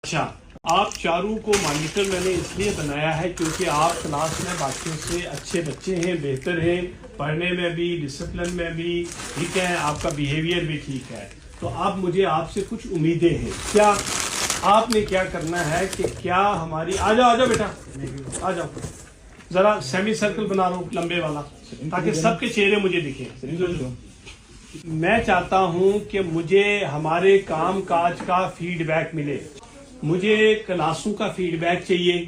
अच्छा, आप चारों को मॉनिटर मैंने इसलिए बनाया है क्योंकि आप क्लास में बाकियों से अच्छे बच्चे हैं, बेहतर हैं, पढ़ने में भी, डिसिप्लिन में भी, ठीक है, आपका बिहेवियर भी ठीक है। तो अब मुझे आपसे कुछ उम्मीदें हैं। क्या आपने क्या करना है कि क्या हमारी आ जाओ बेटा, आ जाओ, जरा सेमी सर्कल बना लो लंबे वाला, ताकि सबके चेहरे मुझे दिखे। मैं चाहता हूं कि मुझे हमारे काम काज का फीडबैक मिले, मुझे क्लासों का फीडबैक चाहिए।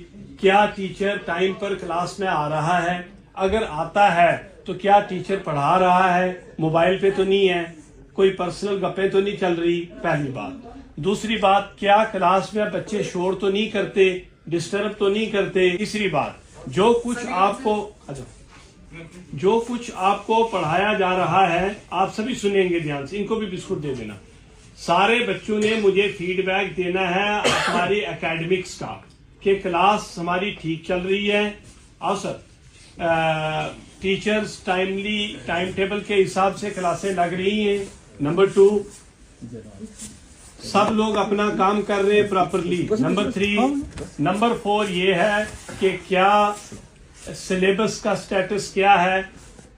क्या टीचर टाइम पर क्लास में आ रहा है? अगर आता है तो क्या टीचर पढ़ा रहा है? मोबाइल पे तो नहीं है, कोई पर्सनल गप्पें तो नहीं चल रही? पहली बात। दूसरी बात, क्या क्लास में बच्चे शोर तो नहीं करते, डिस्टर्ब तो नहीं करते? तीसरी बात, जो कुछ आपको पढ़ाया जा रहा है आप सभी सुनेंगे ध्यान से, इनको भी बिस्कुट दे देना। सारे बच्चों ने मुझे फीडबैक देना है हमारी एकेडमिक्स का, कि क्लास हमारी ठीक चल रही है। और सर, टीचर्स टाइम टेबल के हिसाब से क्लासें लग रही हैं। नंबर 2, सब लोग अपना काम कर रहे हैं प्रॉपरली। नंबर 3, नंबर 4 ये है कि क्या सिलेबस का स्टेटस क्या है,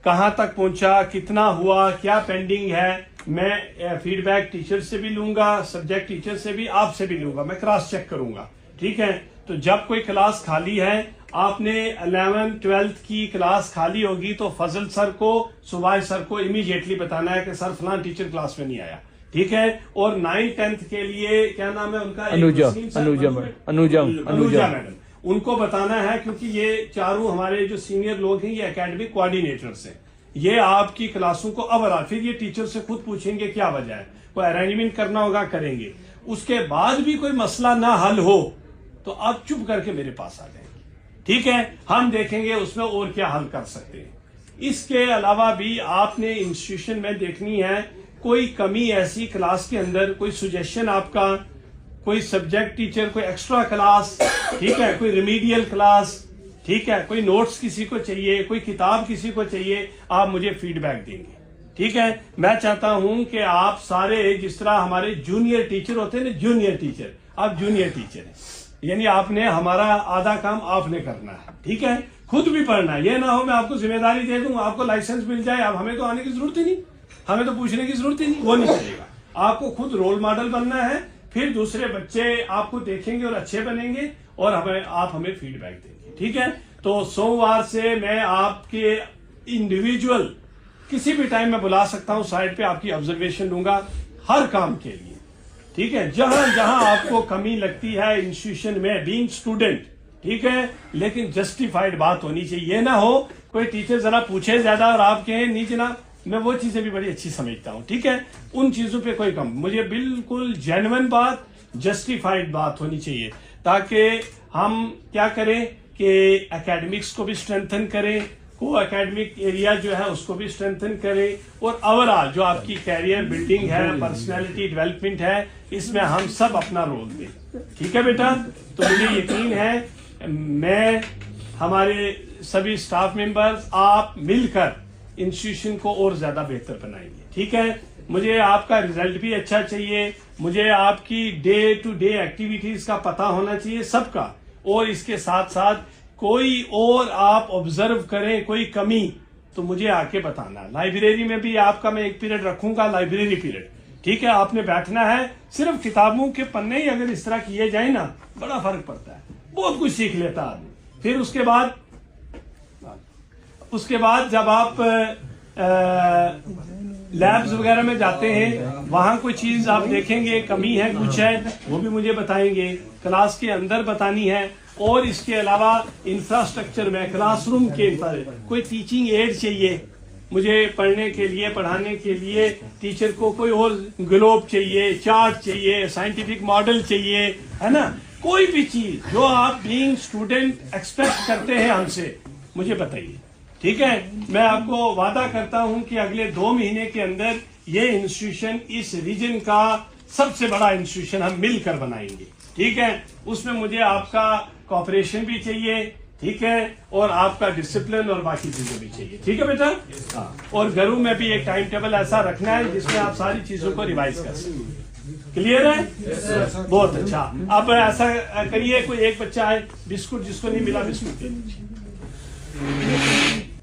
कहां तक पहुंचा, कितना हुआ, क्या पेंडिंग है। मैं फीडबैक टीचर से भी लूंगा, सब्जेक्ट टीचर से भी, आपसे भी लूंगा, मैं क्रॉस चेक करूंगा, ठीक है। तो जब कोई क्लास खाली है, आपने 11th 12th की क्लास खाली होगी तो फजल सर को, सुभाष सर को इमीडिएटली बताना है कि सर फलां टीचर क्लास में नहीं आया, ठीक है। और 9th 10th के लिए क्या नाम है उनका? अनुजा मैडम, उनको बताना है, क्योंकि ये चारों हमारे जो सीनियर लोग हैं ये एकेडमिक कोऑर्डिनेटर्स हैं। ये आपकी क्लासों को अब फिर ये टीचर से खुद पूछेंगे क्या वजह है, कोई अरेंजमेंट करना होगा करेंगे। उसके बाद भी कोई मसला ना हल हो तो आप चुप करके मेरे पास आ जाएंगे, ठीक है। हम देखेंगे उसमें और क्या हल कर सकते हैं। इसके अलावा भी आपने इंस्टीट्यूशन में देखनी है कोई कमी ऐसी क्लास के अंदर, कोई सुजेशन आपका, कोई सब्जेक्ट टीचर, कोई एक्स्ट्रा क्लास, ठीक है, कोई रिमीडियल क्लास, ठीक है, कोई नोट्स किसी को चाहिए, कोई किताब किसी को चाहिए, आप मुझे फीडबैक देंगे, ठीक है। मैं चाहता हूं कि आप सारे, जिस तरह हमारे जूनियर टीचर होते हैं ना, जूनियर टीचर, आप जूनियर टीचर हैं, यानी आपने हमारा आधा काम आपने करना है, ठीक है। खुद भी पढ़ना है, ये ना हो मैं आपको जिम्मेदारी दे दूं, आपको लाइसेंस मिल जाए, अब हमें तो आने की जरूरत ही नहीं, हमें तो पूछने की जरूरत ही नहीं, वो नहीं चलेगा। आपको खुद रोल मॉडल बनना है, फिर दूसरे बच्चे आपको देखेंगे और अच्छे बनेंगे, और आप हमें फीडबैक देंगे, ठीक है। तो सोमवार से मैं आपके इंडिविजुअल किसी भी टाइम में बुला सकता हूं, साइड पे आपकी ऑब्जर्वेशन लूंगा हर काम के लिए, ठीक है। जहां जहां आपको कमी लगती है इंस्टीट्यूशन में, बीइंग स्टूडेंट, ठीक है, लेकिन जस्टिफाइड बात होनी चाहिए। ये ना हो कोई टीचर जरा पूछे ज्यादा और आप कहें नहीं जनाब, मैं वो चीजें भी बड़ी अच्छी समझता हूं, ठीक है। उन चीजों पे कोई कम, मुझे बिल्कुल जेन्युइन बात, जस्टिफाइड बात होनी चाहिए, ताकि हम क्या करें कि एकेडमिक्स को भी स्ट्रेंथन करें, को एकेडमिक एरिया जो है उसको भी स्ट्रेंथन करें, और ओवरऑल जो आपकी कैरियर बिल्डिंग है, पर्सनैलिटी डेवलपमेंट है, इसमें हम सब अपना रोल दें, ठीक है बेटा। तो मुझे यकीन है मैं, हमारे सभी स्टाफ मेंबर्स, आप मिलकर इंस्टीट्यूशन को और ज्यादा बेहतर बनाएंगे, ठीक है। मुझे आपका रिजल्ट भी अच्छा चाहिए, मुझे आपकी डे टू डे एक्टिविटीज का पता होना चाहिए सबका, और इसके साथ साथ कोई और आप ऑब्जर्व करें कोई कमी तो मुझे आके बताना। लाइब्रेरी में भी आपका मैं एक पीरियड रखूंगा, लाइब्रेरी पीरियड, ठीक है। आपने बैठना है, सिर्फ किताबों के पन्ने ही अगर इस तरह किए जाए ना, बड़ा फर्क पड़ता है, बहुत कुछ सीख लेता आदमी। फिर उसके बाद जब आप लैब्स वगैरह में जाते हैं, वहां कोई चीज आप देखेंगे कमी है, कुछ है, वो भी मुझे बताएंगे, क्लास के अंदर बतानी है। और इसके अलावा इंफ्रास्ट्रक्चर में, क्लासरूम के कोई टीचिंग एड चाहिए मुझे पढ़ने के लिए, पढ़ाने के लिए, टीचर को कोई और ग्लोब चाहिए, चार्ट चाहिए, साइंटिफिक मॉडल चाहिए, है ना, कोई भी चीज जो आप बीइंग स्टूडेंट एक्सपेक्ट करते हैं हमसे, मुझे बताइए, ठीक है। मैं आपको वादा करता हूं कि अगले 2 महीने के अंदर ये इंस्टीट्यूशन, इस रीजन का सबसे बड़ा इंस्टीट्यूशन हम मिलकर बनाएंगे, ठीक है। उसमें मुझे आपका कोऑपरेशन भी चाहिए, ठीक है, और आपका डिसिप्लिन और बाकी चीजें भी चाहिए, ठीक है बेटा। हाँ, और घरों में भी एक टाइम टेबल ऐसा रखना है जिसमें आप सारी चीजों को रिवाइज कर सकें। क्लियर है? बहुत अच्छा। अब ऐसा करिए, कोई एक बच्चा है, बिस्कुट जिसको नहीं मिला बिस्कुट दे दीजिए।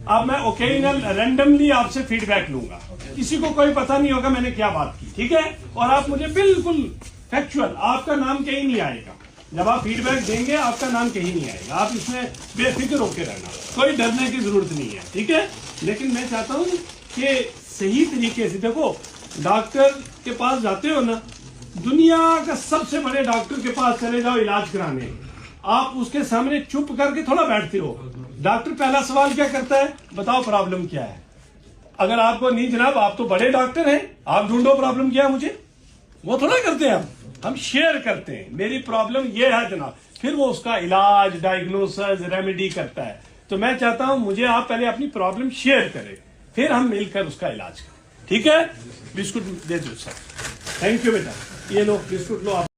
अब मैं ओकेजनल रैंडमली आपसे फीडबैक लूंगा, किसी को कोई पता नहीं होगा मैंने क्या बात की, ठीक है? और आप मुझे बिल्कुल फैक्चुअल, आपका नाम कहीं नहीं आएगा जब आप फीडबैक देंगे, आपका नाम कहीं नहीं आएगा। आप इसमें बेफिक्र होकर रहना, कोई डरने की जरूरत नहीं है, ठीक है? लेकिन मैं चाहता हूँ कि सही तरीके से देखो, डॉक्टर के पास जाते हो ना, दुनिया का सबसे बड़े डॉक्टर के पास चले जाओ इलाज कराने, आप उसके सामने चुप करके थोड़ा बैठते हो। डॉक्टर पहला सवाल क्या करता है, बताओ प्रॉब्लम क्या है? अगर आपको नहीं जनाब, आप तो बड़े डॉक्टर हैं, आप ढूंढो प्रॉब्लम क्या है मुझे, वो थोड़ा करते हैं हम शेयर करते हैं, मेरी प्रॉब्लम ये है जनाब, फिर वो उसका इलाज, डायग्नोसिस, रेमेडी करता है। तो मैं चाहता हूं मुझे आप पहले अपनी प्रॉब्लम शेयर करें, फिर हम मिलकर उसका इलाज करें, ठीक है? बिस्कुट दे दो सर। थैंक यू बेटा, ये लो बिस्कुट लो आप।